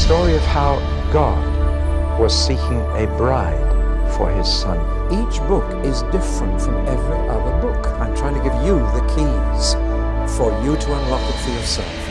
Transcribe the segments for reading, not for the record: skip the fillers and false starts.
story of how God was seeking a bride for his son. Each book is different from every other book. I'm trying to give you the keys for you to unlock it for yourself.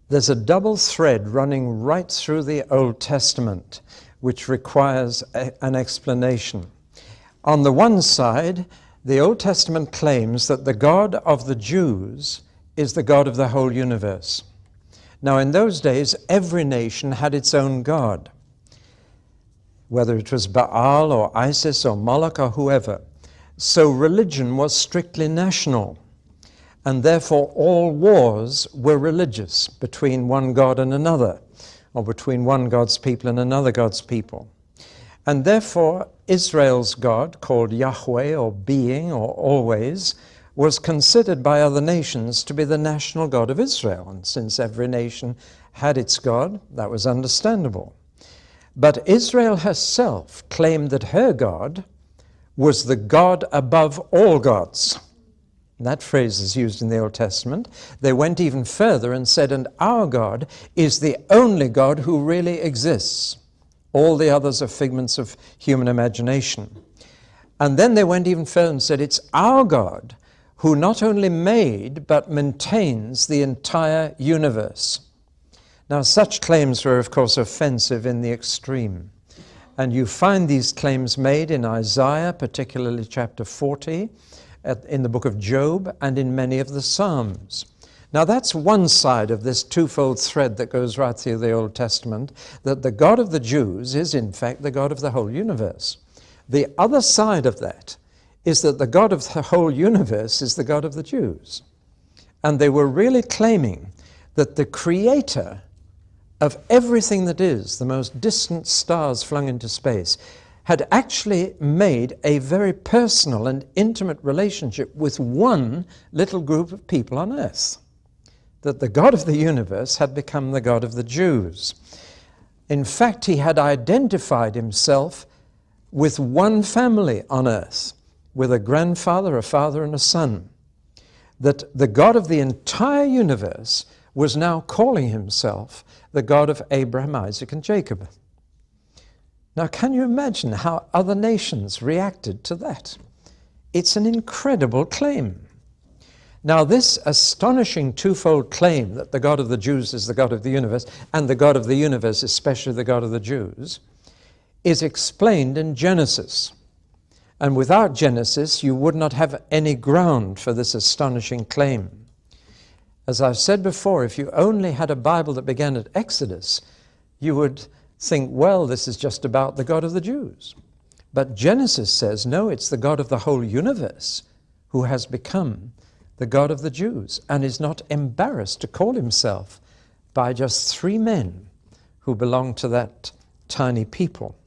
There's a double thread running right through the Old Testament, which requires an explanation. On the one side, the Old Testament claims that the God of the Jews is the God of the whole universe. Now, in those days, every nation had its own God, whether it was Baal or Isis or Moloch or whoever. So religion was strictly national, and therefore all wars were religious between one God and another, or between one God's people and another God's people. And therefore, Israel's God, called Yahweh or being or always, was considered by other nations to be the national God of Israel. And since every nation had its God, that was understandable. But Israel herself claimed that her God was the God above all gods. That phrase is used in the Old Testament. They went even further and said, and our God is the only God who really exists. All the others are figments of human imagination. And then they went even further and said, it's our God who not only made, but maintains the entire universe. Now, such claims were, of course, offensive in the extreme. And you find these claims made in Isaiah, particularly chapter 40, in the book of Job, and in many of the Psalms. Now, that's one side of this twofold thread that goes right through the Old Testament, that the God of the Jews is, in fact, the God of the whole universe. The other side of that is that the God of the whole universe is the God of the Jews. And they were really claiming that the creator of everything that is, the most distant stars flung into space, had actually made a very personal and intimate relationship with one little group of people on earth. That the God of the universe had become the God of the Jews. In fact, he had identified himself with one family on earth, with a grandfather, a father, and a son. That the God of the entire universe was now calling himself the God of Abraham, Isaac, and Jacob. Now, can you imagine how other nations reacted to that? It's an incredible claim. Now, this astonishing twofold claim that the God of the Jews is the God of the universe, and the God of the universe, especially the God of the Jews, is explained in Genesis. And without Genesis, you would not have any ground for this astonishing claim. As I've said before, if you only had a Bible that began at Exodus, you would think, well, this is just about the God of the Jews. But Genesis says, no, it's the God of the whole universe who has become the God of the Jews, and is not embarrassed to call himself by just three men who belong to that tiny people.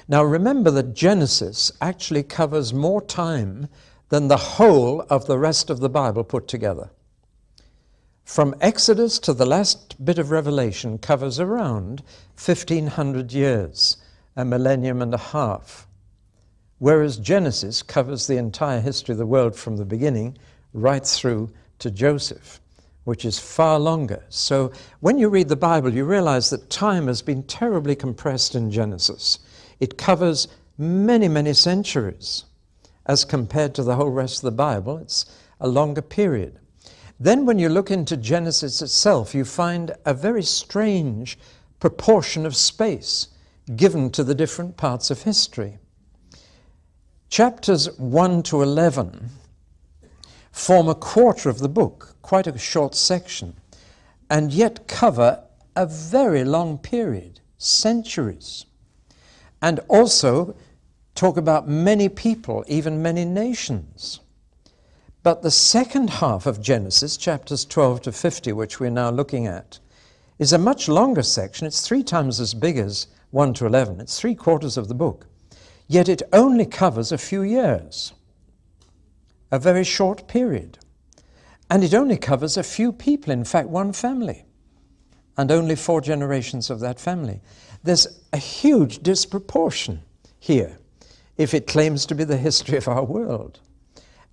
Now remember that Genesis actually covers more time than the whole of the rest of the Bible put together. From Exodus to the last bit of Revelation covers around 1,500 years, a millennium and a half. Whereas Genesis covers the entire history of the world from the beginning right through to Joseph, which is far longer. So when you read the Bible, you realize that time has been terribly compressed in Genesis. It covers many, many centuries. As compared to the whole rest of the Bible, it's a longer period. Then when you look into Genesis itself, you find a very strange proportion of space given to the different parts of history. Chapters 1 to 11 form a quarter of the book, quite a short section, and yet cover a very long period, centuries, and also talk about many people, even many nations. But the second half of Genesis, chapters 12 to 50, which we're now looking at, is a much longer section. It's 3 times as big as 1 to 11. It's 3/4 of the book. Yet it only covers a few years, a very short period. And it only covers a few people, in fact, one family. and only 4 generations of that family. There's a huge disproportion here if it claims to be the history of our world.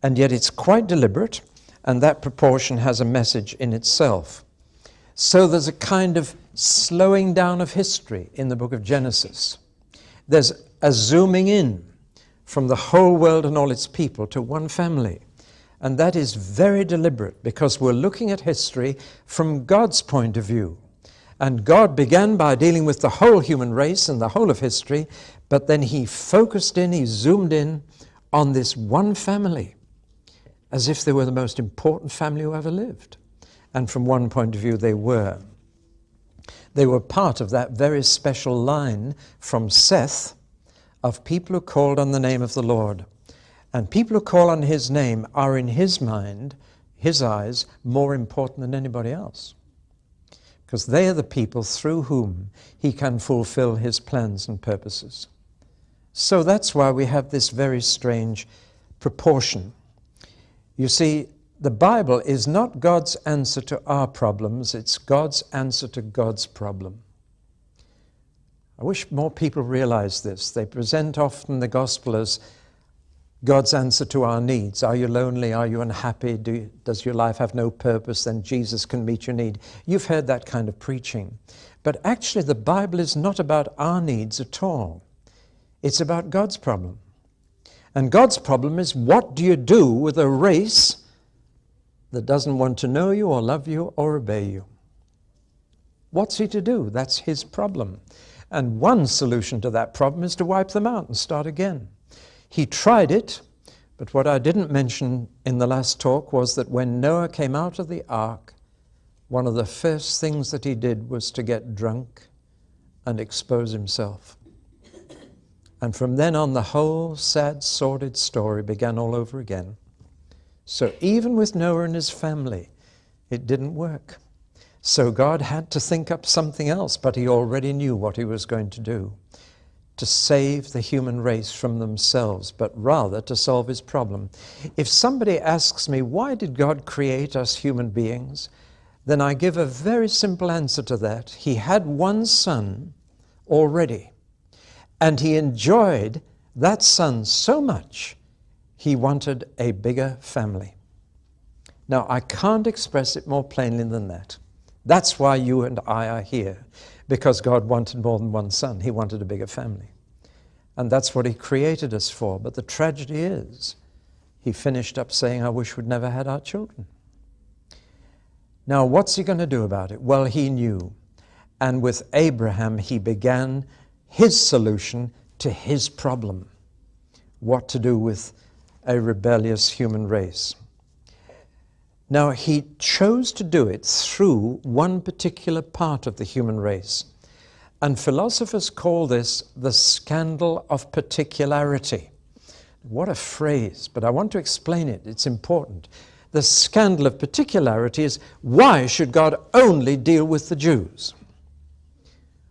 And yet it's quite deliberate, and that proportion has a message in itself. So there's a kind of slowing down of history in the book of Genesis. There's a zooming in from the whole world and all its people to one family. And that is very deliberate, because we're looking at history from God's point of view. And God began by dealing with the whole human race and the whole of history, but then he focused in, he zoomed in on this one family, as if they were the most important family who ever lived. And from one point of view, they were. They were part of that very special line from Seth of people who called on the name of the Lord. And people who call on his name are, in his mind, his eyes, more important than anybody else. Because they are the people through whom he can fulfill his plans and purposes. So that's why we have this very strange proportion. You see, the Bible is not God's answer to our problems, it's God's answer to God's problem. I wish more people realize this. They present often the gospel as God's answer to our needs. Are you lonely? Are you unhappy? Does your life have no purpose? Then Jesus can meet your need. You've heard that kind of preaching. But actually the Bible is not about our needs at all. It's about God's problem. And God's problem is, what do you do with a race that doesn't want to know you or love you or obey you? What's he to do? That's his problem. And one solution to that problem is to wipe them out and start again. He tried it, but what I didn't mention in the last talk was that when Noah came out of the ark, one of the first things that he did was to get drunk and expose himself. And from then on, the whole sad, sordid story began all over again. So even with Noah and his family, it didn't work. So God had to think up something else, but he already knew what he was going to do. To save the human race from themselves, but rather to solve his problem. If somebody asks me, why did God create us human beings? Then I give a very simple answer to that. He had one son already, and he enjoyed that son so much, he wanted a bigger family. Now, I can't express it more plainly than that. That's why you and I are here, because God wanted more than one son. He wanted a bigger family. And that's what he created us for. But the tragedy is, he finished up saying, I wish we'd never had our children. Now, what's he going to do about it? Well, he knew. And with Abraham, he began his solution to his problem. What to do with a rebellious human race. Now, he chose to do it through one particular part of the human race. And philosophers call this the scandal of particularity. What a phrase, but I want to explain it. It's important. The scandal of particularity is, why should God only deal with the Jews?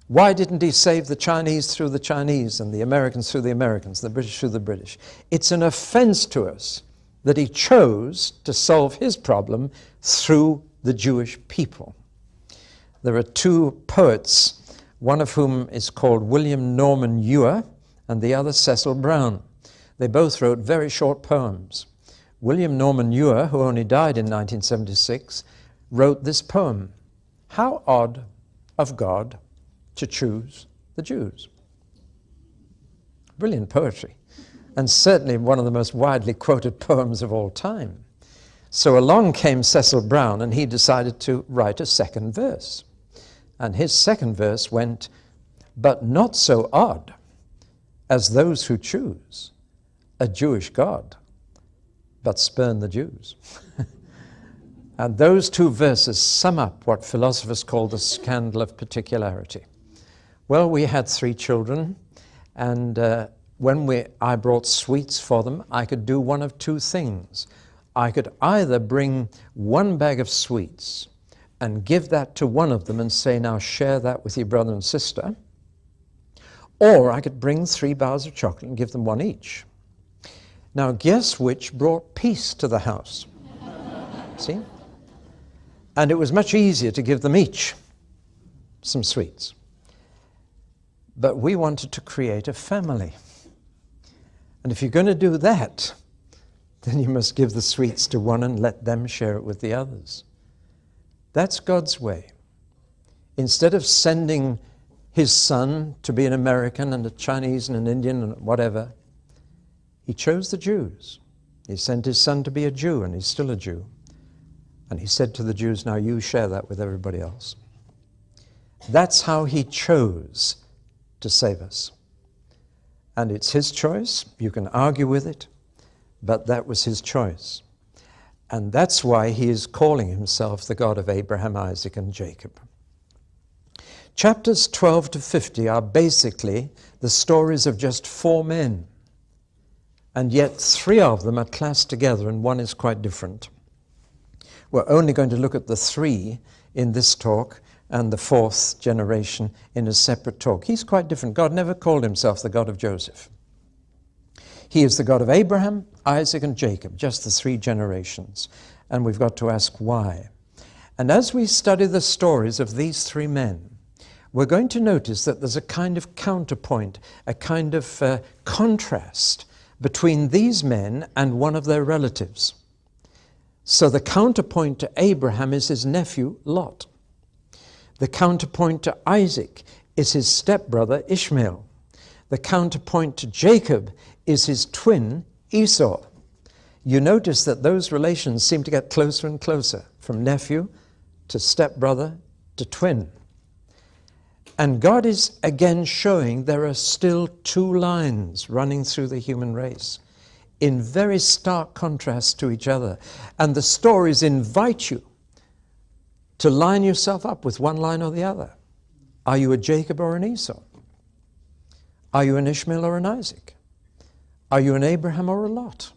Why didn't he save the Chinese through the Chinese and the Americans through the Americans, the British through the British? It's an offense to us that he chose to solve his problem through the Jewish people. There are 2 poets, one of whom is called William Norman Ewer and the other Cecil Brown. They both wrote very short poems. William Norman Ewer, who only died in 1976, wrote this poem, How odd of God to choose the Jews. Brilliant poetry, and certainly one of the most widely quoted poems of all time. So along came Cecil Brown, and he decided to write a second verse. And his second verse went, but not so odd as those who choose a Jewish God, but spurn the Jews. And those 2 verses sum up what philosophers call the scandal of particularity. Well, we had 3 children, and when I brought sweets for them, I could do one of 2 things. I could either bring 1 bag of sweets and give that to one of them and say, now share that with your brother and sister, or I could bring 3 bars of chocolate and give them 1 each. Now guess which brought peace to the house? See? And it was much easier to give them each. some sweets. But we wanted to create a family. And if you're going to do that, then you must give the sweets to one and let them share it with the others. That's God's way. Instead of sending his son to be an American and a Chinese and an Indian and whatever, he chose the Jews. He sent his son to be a Jew, and he's still a Jew. And he said to the Jews, now you share that with everybody else. That's how he chose to save us. And it's his choice. You can argue with it, but that was his choice. And that's why he is calling himself the God of Abraham, Isaac, and Jacob. Chapters 12 to 50 are basically the stories of just 4 men. And yet 3 of them are classed together, and one is quite different. We're only going to look at the 3 in this talk, and the 4th generation in a separate talk. He's quite different. God never called himself the God of Joseph. He is the God of Abraham, Isaac, and Jacob, just the 3 generations. And we've got to ask why. And as we study the stories of these 3 men, we're going to notice that there's a kind of counterpoint, a kind of contrast between these men and one of their relatives. So the counterpoint to Abraham is his nephew, Lot. The counterpoint to Isaac is his stepbrother, Ishmael. The counterpoint to Jacob is his twin, Esau. You notice that those relations seem to get closer and closer, from nephew to stepbrother to twin. And God is again showing there are still 2 lines running through the human race in very stark contrast to each other. And the stories invite you to line yourself up with one line or the other. Are you a Jacob or an Esau? Are you an Ishmael or an Isaac? Are you an Abraham or a Lot?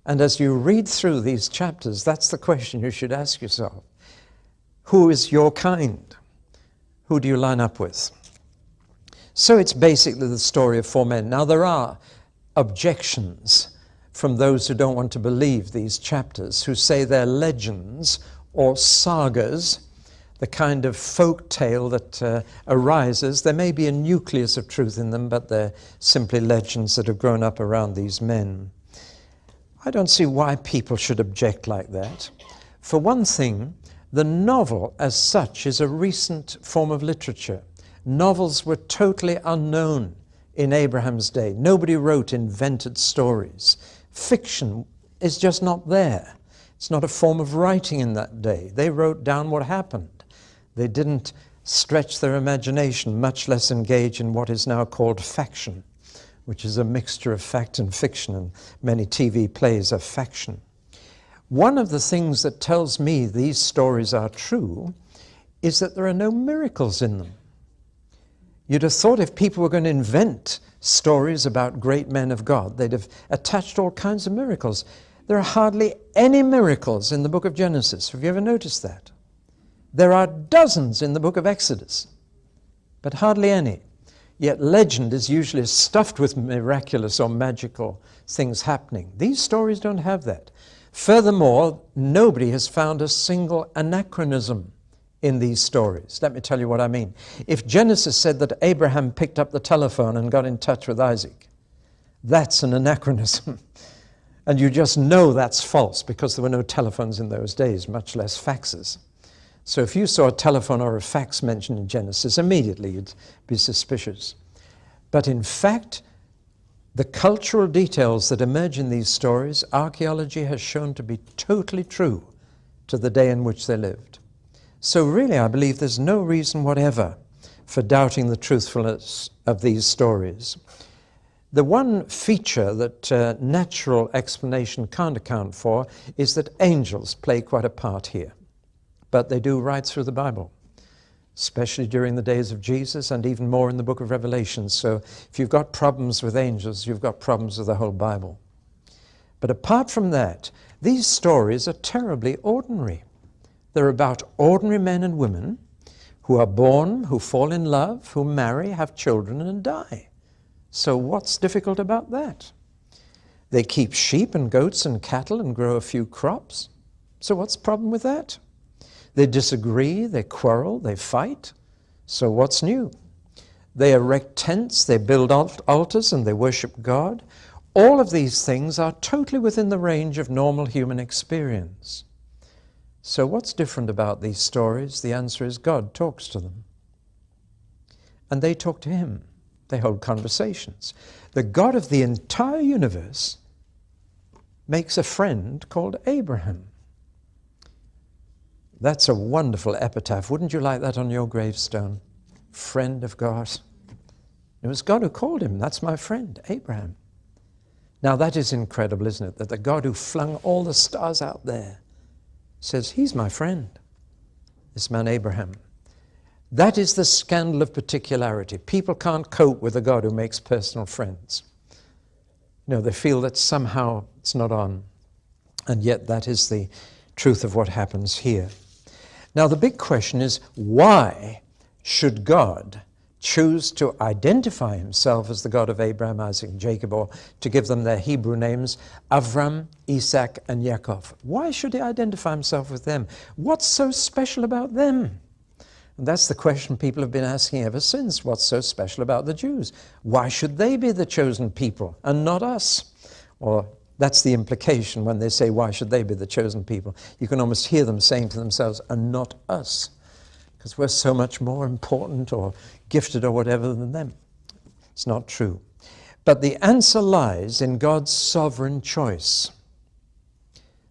And as you read through these chapters, that's the question you should ask yourself. Who is your kind? Who do you line up with? So it's basically the story of 4 men. Now there are objections from those who don't want to believe these chapters, who say they're legends or sagas, the kind of folk tale that arises. There may be a nucleus of truth in them, but they're simply legends that have grown up around these men. I don't see why people should object like that. For one thing, the novel as such is a recent form of literature. Novels were totally unknown in Abraham's day. Nobody wrote invented stories. Fiction is just not there. It's not a form of writing in that day. They wrote down what happened. They didn't stretch their imagination, much less engage in what is now called faction, which is a mixture of fact and fiction, and many TV plays are faction. One of the things that tells me these stories are true is that there are no miracles in them. You'd have thought if people were going to invent stories about great men of God, they'd have attached all kinds of miracles. There are hardly any miracles in the book of Genesis. Have you ever noticed that? There are dozens in the book of Exodus, but hardly any. Yet legend is usually stuffed with miraculous or magical things happening. These stories don't have that. Furthermore, nobody has found a single anachronism in these stories. Let me tell you what I mean. If Genesis said that Abraham picked up the telephone and got in touch with Isaac, that's an anachronism. And you just know that's false because there were no telephones in those days, much less faxes. So if you saw a telephone or a fax mentioned in Genesis, immediately you'd be suspicious. But in fact, the cultural details that emerge in these stories, archaeology has shown to be totally true to the day in which they lived. So really, I believe there's no reason whatever for doubting the truthfulness of these stories. The one feature that natural explanation can't account for is that angels play quite a part here. But they do right through the Bible, especially during the days of Jesus and even more in the book of Revelation. So if you've got problems with angels, you've got problems with the whole Bible. But apart from that, these stories are terribly ordinary. They're about ordinary men and women who are born, who fall in love, who marry, have children, and die. So what's difficult about that? They keep sheep and goats and cattle and grow a few crops. So what's the problem with that? They disagree, they quarrel, they fight. So what's new? They erect tents, they build altars, and they worship God. All of these things are totally within the range of normal human experience. So what's different about these stories? The answer is God talks to them. And they talk to him. They hold conversations. The God of the entire universe makes a friend called Abraham. That's a wonderful epitaph. Wouldn't you like that on your gravestone? Friend of God. It was God who called him. That's my friend, Abraham. Now that is incredible, isn't it? That the God who flung all the stars out there says, he's my friend, this man Abraham. That is the scandal of particularity. People can't cope with a God who makes personal friends. They feel that somehow it's not on. And yet that is the truth of what happens here. Now the big question is, why should God choose to identify himself as the God of Abraham, Isaac, and Jacob, or to give them their Hebrew names, Avram, Isak, and Jakov? Why should he identify himself with them? What's so special about them? And that's the question people have been asking ever since. What's so special about the Jews? Why should they be the chosen people and not us? Or that's the implication when they say, why should they be the chosen people? You can almost hear them saying to themselves, and not us, because we're so much more important or gifted or whatever than them. It's not true. But the answer lies in God's sovereign choice.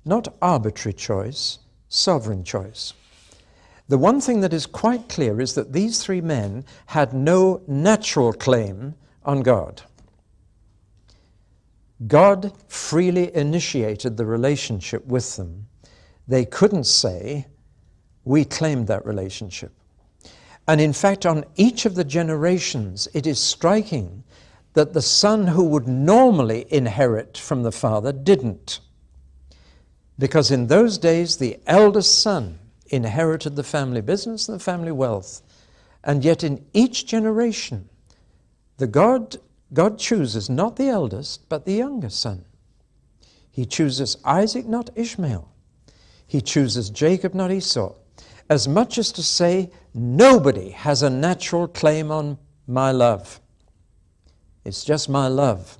Not arbitrary choice, sovereign choice. The one thing that is quite clear is that these three men had no natural claim on God. God freely initiated the relationship with them. They couldn't say, we claimed that relationship. And in fact, on each of the generations, it is striking that the son who would normally inherit from the father didn't. Because in those days, the eldest son inherited the family business and the family wealth. And yet in each generation, God chooses not the eldest, but the youngest son. He chooses Isaac, not Ishmael. He chooses Jacob, not Esau. As much as to say, nobody has a natural claim on my love. It's just my love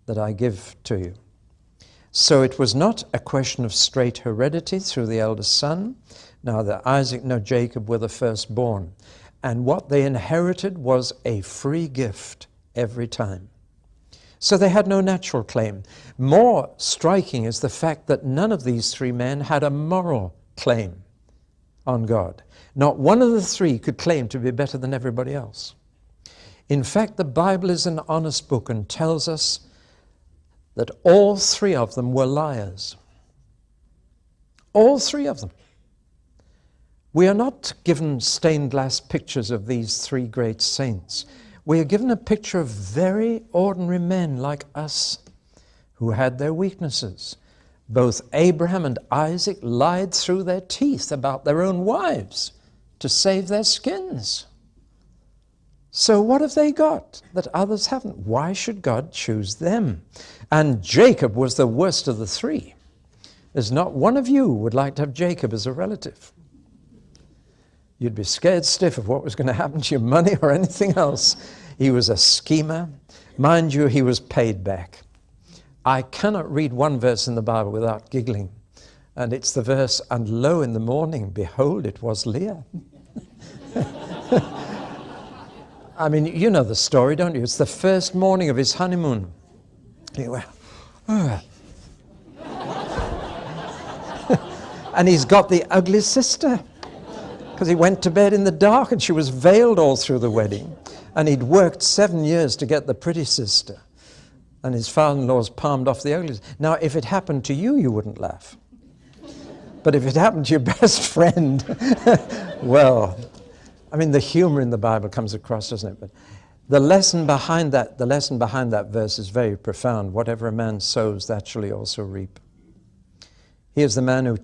that I give to you. So it was not a question of straight heredity through the eldest son. Neither Isaac nor Jacob were the firstborn. And what they inherited was a free gift every time. So they had no natural claim. More striking is the fact that none of these three men had a moral claim on God. Not one of the three could claim to be better than everybody else. In fact, the Bible is an honest book and tells us that all three of them were liars. All three of them. We are not given stained glass pictures of these three great saints. We are given a picture of very ordinary men like us who had their weaknesses. Both Abraham and Isaac lied through their teeth about their own wives to save their skins. So what have they got that others haven't? Why should God choose them? And Jacob was the worst of the three. There's not one of you would like to have Jacob as a relative. You'd be scared stiff of what was going to happen to your money or anything else. He was a schemer. Mind you, he was paid back. I cannot read one verse in the Bible without giggling. And it's the verse, and lo, in the morning, behold, it was Leah. I mean, you know the story, don't you? It's the first morning of his honeymoon. He went, and he's got the ugly sister. Because he went to bed in the dark and she was veiled all through the wedding. And he'd worked 7 years to get the pretty sister. And his father-in-law's palmed off the ugly. Now, if it happened to you, you wouldn't laugh. But if it happened to your best friend, well, I mean, the humor in the Bible comes across, doesn't it? But the lesson behind that verse is very profound. Whatever a man sows, that shall he also reap. Here's the man who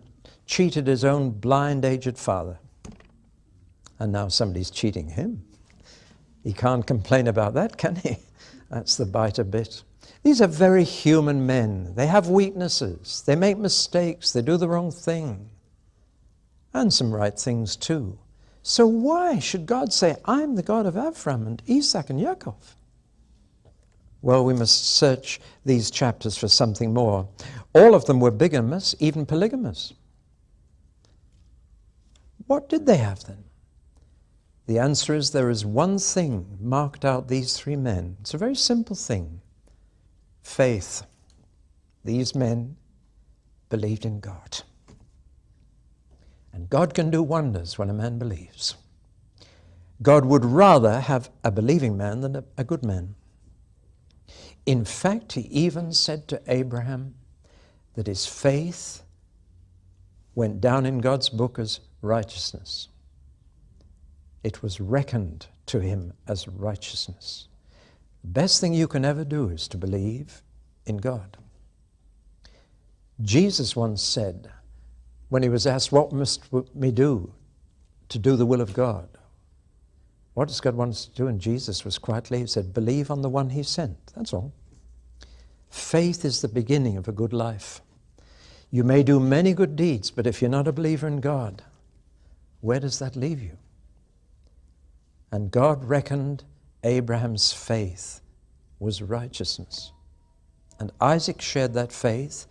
cheated his own blind, aged father. And now somebody's cheating him. He can't complain about that, can he? That's the biter bit. These are very human men. They have weaknesses. They make mistakes. They do the wrong thing. And some right things too. So why should God say, I'm the God of Avram and Isak and Jakov? Well, we must search these chapters for something more. All of them were bigamous, even polygamous. What did they have then? The answer is there is one thing marked out these three men. It's a very simple thing. Faith. These men believed in God. And God can do wonders when a man believes. God would rather have a believing man than a good man. In fact, he even said to Abraham that his faith went down in God's book as righteousness. It was reckoned to him as righteousness. The best thing you can ever do is to believe in God. Jesus once said, when he was asked, what must we do to do the will of God? What does God want us to do? And Jesus was quietly, he said, believe on the one he sent. That's all. Faith is the beginning of a good life. You may do many good deeds, but if you're not a believer in God, where does that leave you? And God reckoned Abraham's faith was righteousness. And Isaac shared that faith,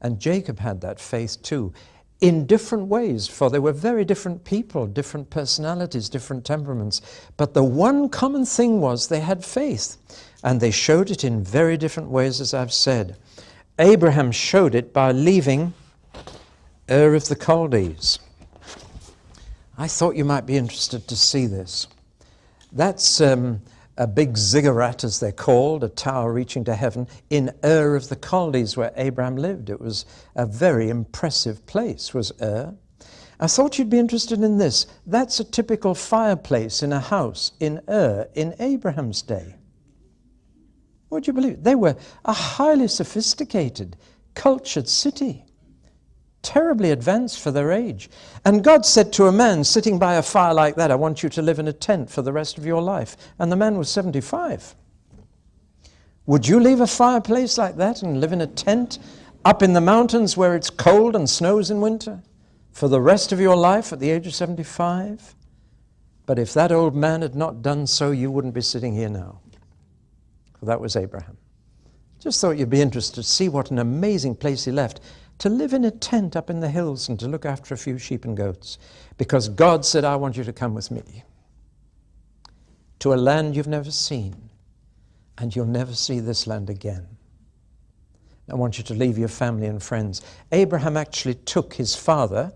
and Jacob had that faith too, in different ways, for they were very different people, different personalities, different temperaments. But the one common thing was they had faith, and they showed it in very different ways, as I've said. Abraham showed it by leaving Ur of the Chaldees. I thought you might be interested to see this. That's a big ziggurat, as they're called, a tower reaching to heaven, in Ur of the Chaldees, where Abraham lived. It was a very impressive place, was Ur. I thought you'd be interested in this. That's a typical fireplace in a house in Ur in Abraham's day. Would you believe it? They were a highly sophisticated, cultured city, terribly advanced for their age. And God said to a man sitting by a fire like that, I want you to live in a tent for the rest of your life. And the man was 75. Would you leave a fireplace like that and live in a tent up in the mountains where it's cold and snows in winter for the rest of your life at the age of 75? But if that old man had not done so, you wouldn't be sitting here now. For that was Abraham. Just thought you'd be interested to see what an amazing place he left, to live in a tent up in the hills and to look after a few sheep and goats, because God said, I want you to come with me to a land you've never seen, and you'll never see this land again. I want you to leave your family and friends. Abraham actually took his father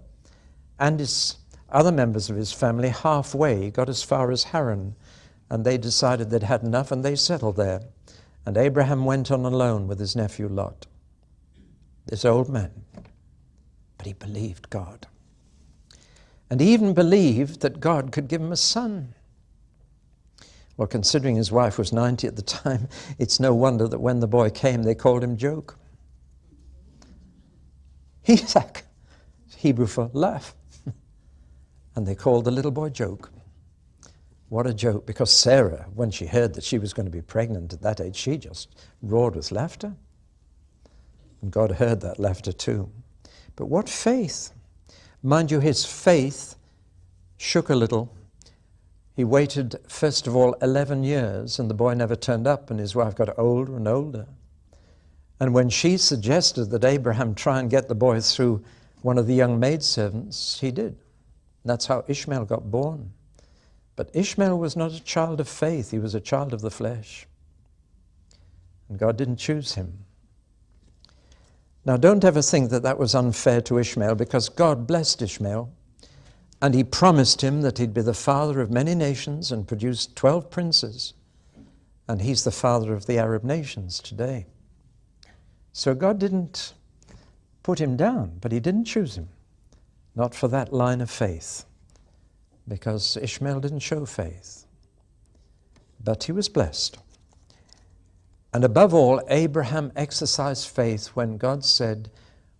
and his other members of his family halfway. He got as far as Haran, and they decided they'd had enough, and they settled there. And Abraham went on alone with his nephew Lot, this old man. But he believed God. And he even believed that God could give him a son. Well, considering his wife was 90 at the time, it's no wonder that when the boy came, they called him Joke. Isak, Hebrew for laugh. And they called the little boy Joke. What a joke, because Sarah, when she heard that she was going to be pregnant at that age, she just roared with laughter. And God heard that laughter too. But what faith! Mind you, his faith shook a little. He waited, first of all, 11 years, and the boy never turned up, and his wife got older and older. And when she suggested that Abraham try and get the boy through one of the young maidservants, he did. And that's how Ishmael got born. But Ishmael was not a child of faith. He was a child of the flesh. And God didn't choose him. Now, don't ever think that that was unfair to Ishmael, because God blessed Ishmael, and he promised him that he'd be the father of many nations and produce 12 princes. And he's the father of the Arab nations today. So God didn't put him down, but he didn't choose him. Not for that line of faith, because Ishmael didn't show faith. But he was blessed. And above all, Abraham exercised faith when God said,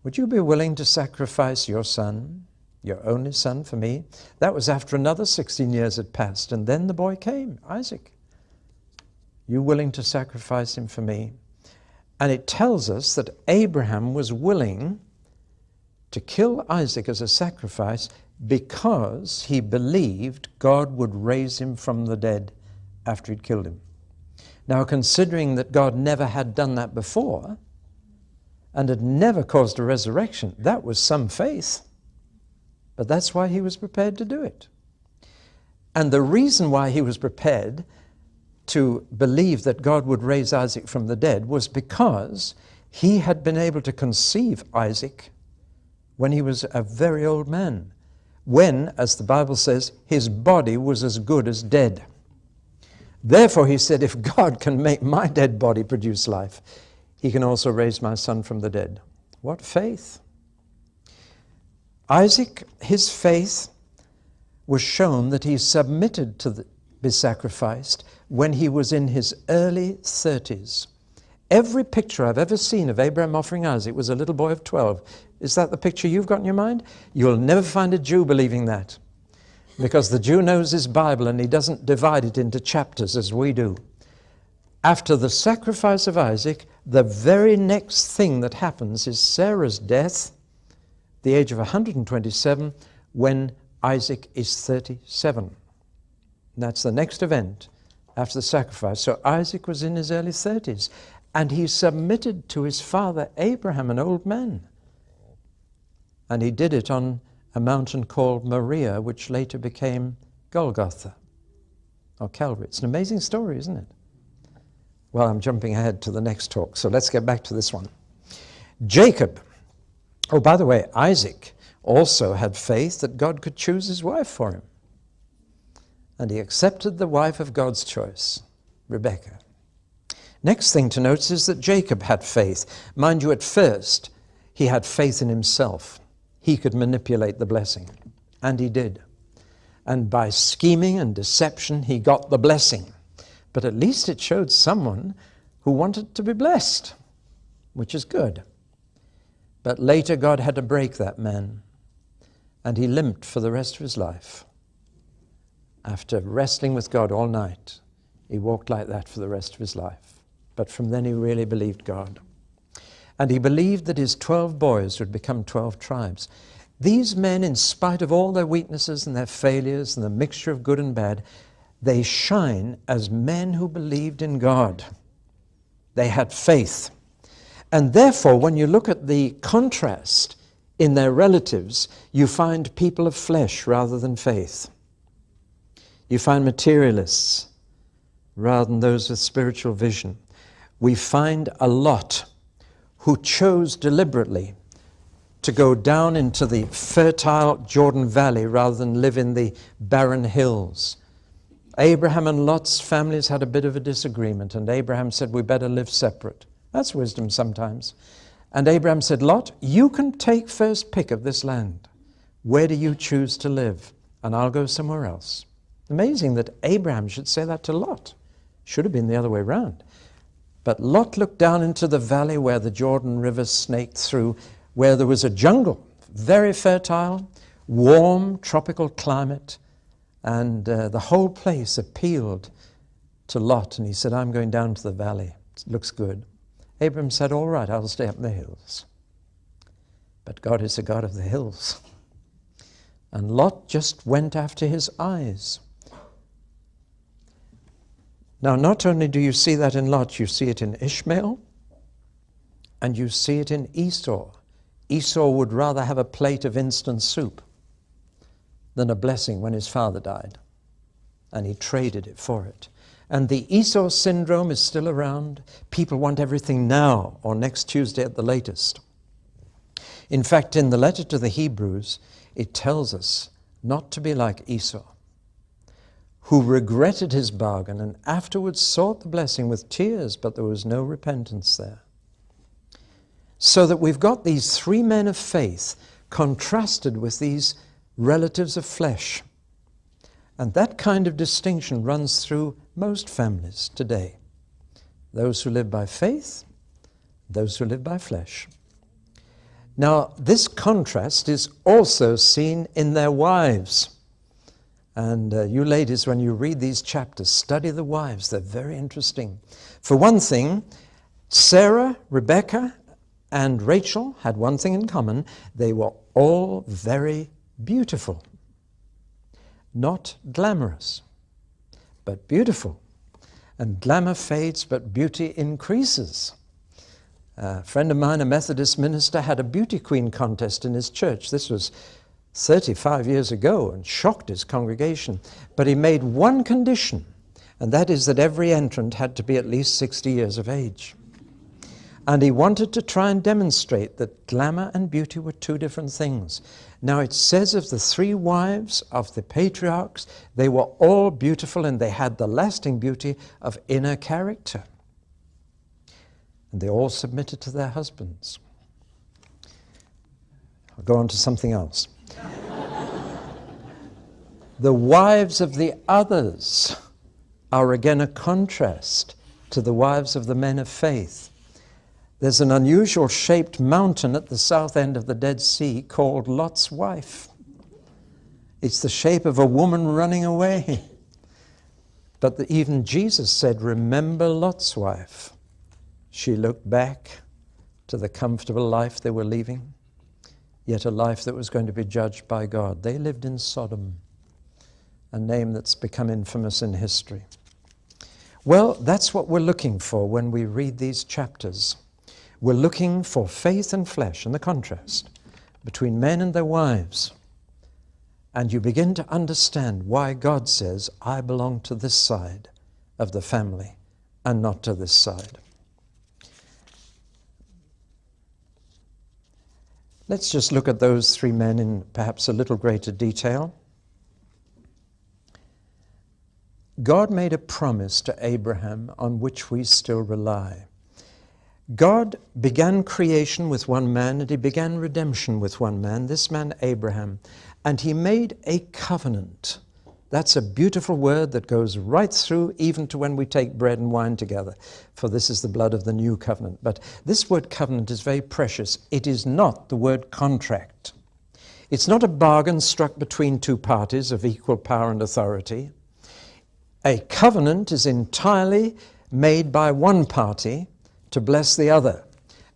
would you be willing to sacrifice your son, your only son, for me? That was after another 16 years had passed, and then the boy came, Isaac. You willing to sacrifice him for me? And it tells us that Abraham was willing to kill Isaac as a sacrifice because he believed God would raise him from the dead after he'd killed him. Now, considering that God never had done that before and had never caused a resurrection, that was some faith. But that's why he was prepared to do it. And the reason why he was prepared to believe that God would raise Isaac from the dead was because he had been able to conceive Isaac when he was a very old man, when, as the Bible says, his body was as good as dead. Therefore, he said, if God can make my dead body produce life, he can also raise my son from the dead. What faith! Isaac, his faith was shown that he submitted to be sacrificed when he was in his early 30s. Every picture I've ever seen of Abraham offering Isaac was a little boy of 12. Is that the picture you've got in your mind? You'll never find a Jew believing that, because the Jew knows his Bible and he doesn't divide it into chapters as we do. After the sacrifice of Isaac, the very next thing that happens is Sarah's death, the age of 127, when Isaac is 37. And that's the next event after the sacrifice. So Isaac was in his early 30s, and he submitted to his father Abraham, an old man. And he did it on a mountain called Moriah, which later became Golgotha, or Calvary. It's an amazing story, isn't it? Well, I'm jumping ahead to the next talk, so let's get back to this one. Jacob. Oh, by the way, Isaac also had faith that God could choose his wife for him. And he accepted the wife of God's choice, Rebekah. Next thing to notice is that Jacob had faith. Mind you, at first, he had faith in himself. He could manipulate the blessing, and he did. And by scheming and deception, he got the blessing. But at least it showed someone who wanted to be blessed, which is good. But later God had to break that man, and he limped for the rest of his life. After wrestling with God all night, he walked like that for the rest of his life. But from then he really believed God. And he believed that his 12 boys would become 12 tribes. These men, in spite of all their weaknesses and their failures and the mixture of good and bad, they shine as men who believed in God. They had faith. And therefore, when you look at the contrast in their relatives, you find people of flesh rather than faith. You find materialists rather than those with spiritual vision. We find a Lot who chose deliberately to go down into the fertile Jordan Valley rather than live in the barren hills. Abraham and Lot's families had a bit of a disagreement, and Abraham said, we better live separate. That's wisdom sometimes. And Abraham said, Lot, you can take first pick of this land. Where do you choose to live? And I'll go somewhere else. Amazing that Abraham should say that to Lot. Should have been the other way around. But Lot looked down into the valley where the Jordan River snaked through, where there was a jungle, very fertile, warm, tropical climate, and the whole place appealed to Lot. And he said, I'm going down to the valley. It looks good. Abraham said, all right, I'll stay up in the hills. But God is the God of the hills. And Lot just went after his eyes. Now, not only do you see that in Lot, you see it in Ishmael, and you see it in Esau. Esau would rather have a plate of instant soup than a blessing when his father died, and he traded it for it. And the Esau syndrome is still around. People want everything now or next Tuesday at the latest. In fact, in the letter to the Hebrews, it tells us not to be like Esau, who regretted his bargain and afterwards sought the blessing with tears, but there was no repentance there. So that we've got these 3 men of faith contrasted with these relatives of flesh. And that kind of distinction runs through most families today. Those who live by faith, those who live by flesh. Now, this contrast is also seen in their wives. And you ladies, when you read these chapters, study the wives. They're very interesting. For one thing, Sarah, Rebekah, and Rachel had one thing in common. They were all very beautiful. not glamorous, but beautiful. And glamour fades, but beauty increases. A friend of mine, a Methodist minister, had a beauty queen contest in his church. This was 35 years ago and shocked his congregation. But he made one condition, and that is that every entrant had to be at least 60 years of age. And he wanted to try and demonstrate that glamour and beauty were two different things. Now it says of the 3 wives of the patriarchs, they were all beautiful and they had the lasting beauty of inner character. And they all submitted to their husbands. I'll go on to something else. The wives of the others are again a contrast to the wives of the men of faith. There's an unusual shaped mountain at the south end of the Dead Sea called Lot's wife. It's the shape of a woman running away. But even Jesus said, remember Lot's wife. She looked back to the comfortable life they were leaving, yet a life that was going to be judged by God. They lived in Sodom, a name that's become infamous in history. Well, that's what we're looking for when we read these chapters. We're looking for faith and flesh and the contrast between men and their wives. And you begin to understand why God says, I belong to this side of the family and not to this side. Let's just look at those 3 men in perhaps a little greater detail. God made a promise to Abraham on which we still rely. God began creation with one man, and he began redemption with one man, this man Abraham, and he made a covenant. That's a beautiful word that goes right through even to when we take bread and wine together, for this is the blood of the new covenant. But this word covenant is very precious. It is not the word contract. It's not a bargain struck between 2 parties of equal power and authority. A covenant is entirely made by one party to bless the other.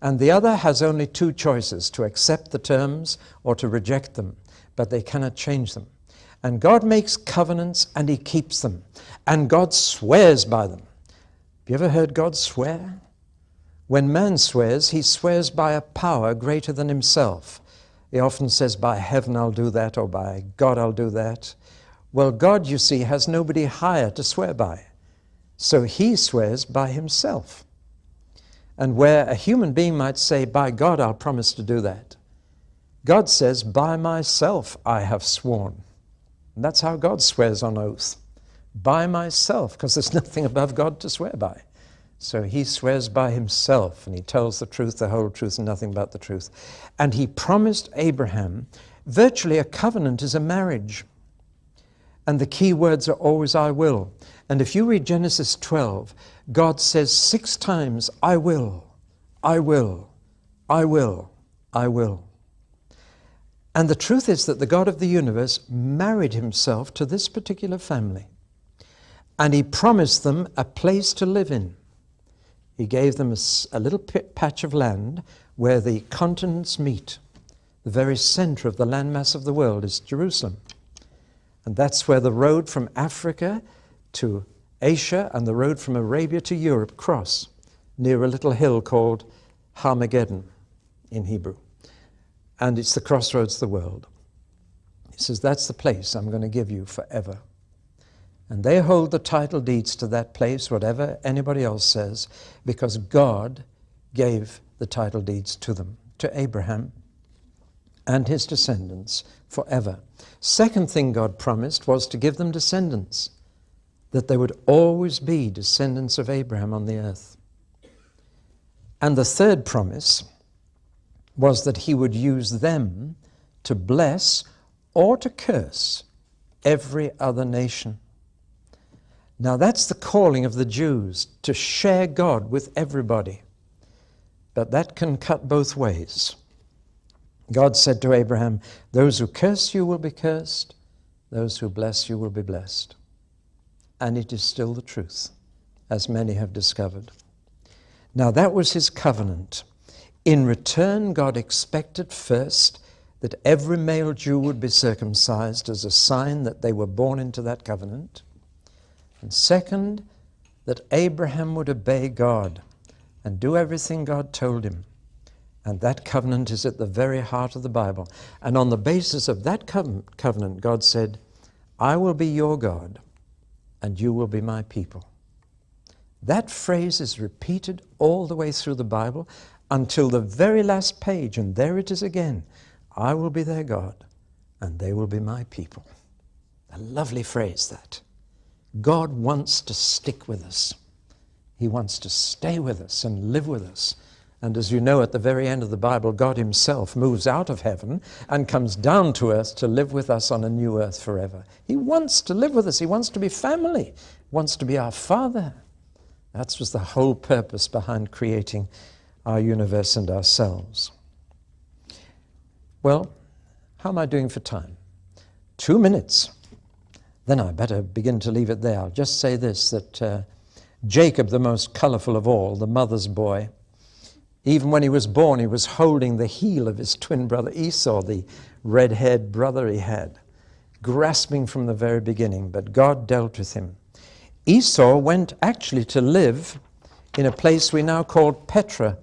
And the other has only 2 choices, to accept the terms or to reject them, but they cannot change them. And God makes covenants and he keeps them. And God swears by them. Have you ever heard God swear? When man swears, he swears by a power greater than himself. He often says, by heaven I'll do that, or by God I'll do that. Well, God, you see, has nobody higher to swear by. So he swears by himself. And where a human being might say, by God, I'll promise to do that, God says, by myself I have sworn. And that's how God swears on oath. By myself, because there's nothing above God to swear by. So he swears by himself, and he tells the truth, the whole truth, and nothing but the truth. And he promised Abraham, virtually a covenant is a marriage. And the key words are always, I will. And if you read Genesis 12, God says 6 times, I will, I will, I will, I will. And the truth is that the God of the universe married himself to this particular family. And he promised them a place to live in. He gave them a little patch of land where the continents meet. The very center of the landmass of the world is Jerusalem. And that's where the road from Africa to Asia and the road from Arabia to Europe cross, near a little hill called Armageddon in Hebrew. And it's the crossroads of the world. He says, that's the place I'm going to give you forever. And they hold the title deeds to that place, whatever anybody else says, because God gave the title deeds to them, to Abraham and his descendants forever. Second thing God promised was to give them descendants, that there would always be descendants of Abraham on the earth. And the third promise was that he would use them to bless or to curse every other nation. Now that's the calling of the Jews, to share God with everybody. But that can cut both ways. God said to Abraham, those who curse you will be cursed, those who bless you will be blessed. And it is still the truth, as many have discovered. Now that was his covenant. In return, God expected first that every male Jew would be circumcised as a sign that they were born into that covenant. And second, that Abraham would obey God and do everything God told him. And that covenant is at the very heart of the Bible. And on the basis of that covenant, God said, I will be your God, and you will be my people. That phrase is repeated all the way through the Bible until the very last page, and there it is again. I will be their God, and they will be my people. A lovely phrase, that. God wants to stick with us. He wants to stay with us and live with us. And as you know, at the very end of the Bible, God himself moves out of heaven and comes down to earth to live with us on a new earth forever. He wants to live with us. He wants to be family. He wants to be our Father. That was the whole purpose behind creating our universe and ourselves. Well, how am I doing for time? 2 minutes. Then I better begin to leave it there. I'll just say this, that Jacob, the most colorful of all, the mother's boy, even when he was born, he was holding the heel of his twin brother Esau, the red-haired brother he had, grasping from the very beginning, but God dealt with him. Esau went actually to live in a place we now call Petra.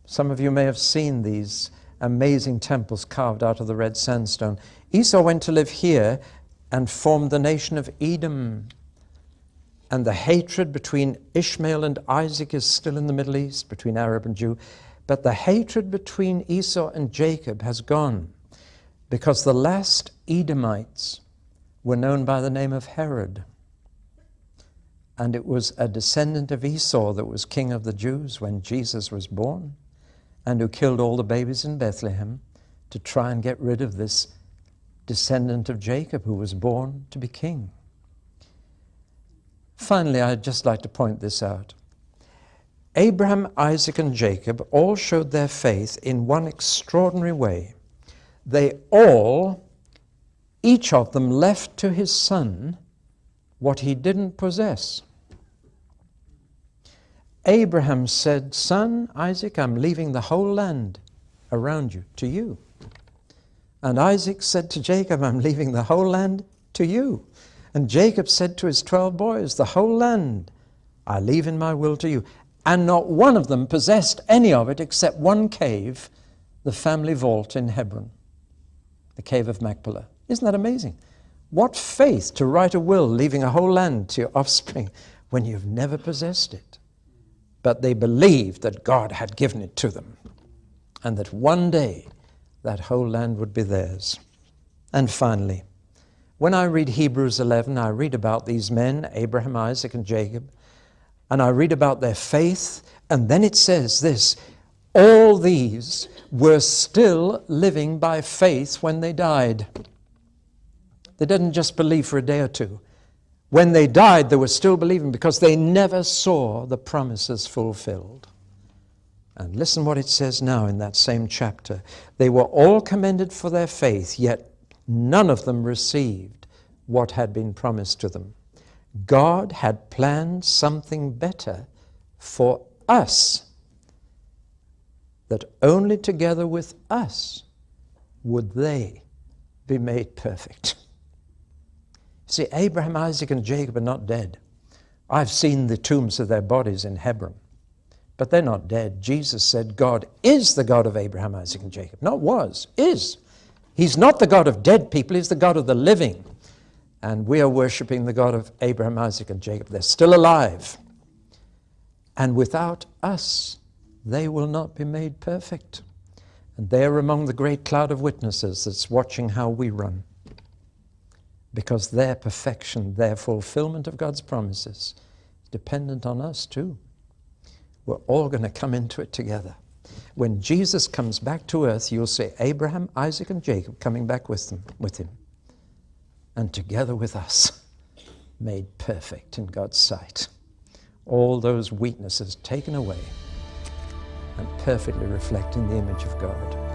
Some of you may have seen these amazing temples carved out of the red sandstone. Esau went to live here and formed the nation of Edom. And the hatred between Ishmael and Isaac is still in the Middle East, between Arab and Jew. But the hatred between Esau and Jacob has gone, because the last Edomites were known by the name of Herod. And it was a descendant of Esau that was king of the Jews when Jesus was born, and who killed all the babies in Bethlehem to try and get rid of this descendant of Jacob who was born to be king. Finally, I'd just like to point this out. Abraham, Isaac, and Jacob all showed their faith in one extraordinary way. They all, each of them, left to his son what he didn't possess. Abraham said, Son, Isaac, I'm leaving the whole land around you to you. And Isaac said to Jacob, I'm leaving the whole land to you. And Jacob said to his 12 boys, the whole land I leave in my will to you. And not one of them possessed any of it except one cave, the family vault in Hebron, the cave of Machpelah. Isn't that amazing? What faith to write a will leaving a whole land to your offspring when you've never possessed it. But they believed that God had given it to them and that one day that whole land would be theirs. And finally, when I read Hebrews 11, I read about these men, Abraham, Isaac, and Jacob, and I read about their faith, and then it says this, all these were still living by faith when they died. They didn't just believe for a day or two. When they died, they were still believing because they never saw the promises fulfilled. And listen what it says now in that same chapter. They were all commended for their faith, yet none of them received what had been promised to them. God had planned something better for us, that only together with us would they be made perfect. See, Abraham, Isaac, and Jacob are not dead. I've seen the tombs of their bodies in Hebron, but they're not dead. Jesus said God is the God of Abraham, Isaac, and Jacob. Not was, is. He's not the God of dead people, he's the God of the living. And we are worshiping the God of Abraham, Isaac, and Jacob. They're still alive. And without us, they will not be made perfect. And they are among the great cloud of witnesses that's watching how we run. Because their perfection, their fulfillment of God's promises, is dependent on us too. We're all going to come into it together. When Jesus comes back to earth, you'll see Abraham, Isaac, and Jacob coming back with him. And together with us, made perfect in God's sight. All those weaknesses taken away and perfectly reflecting the image of God.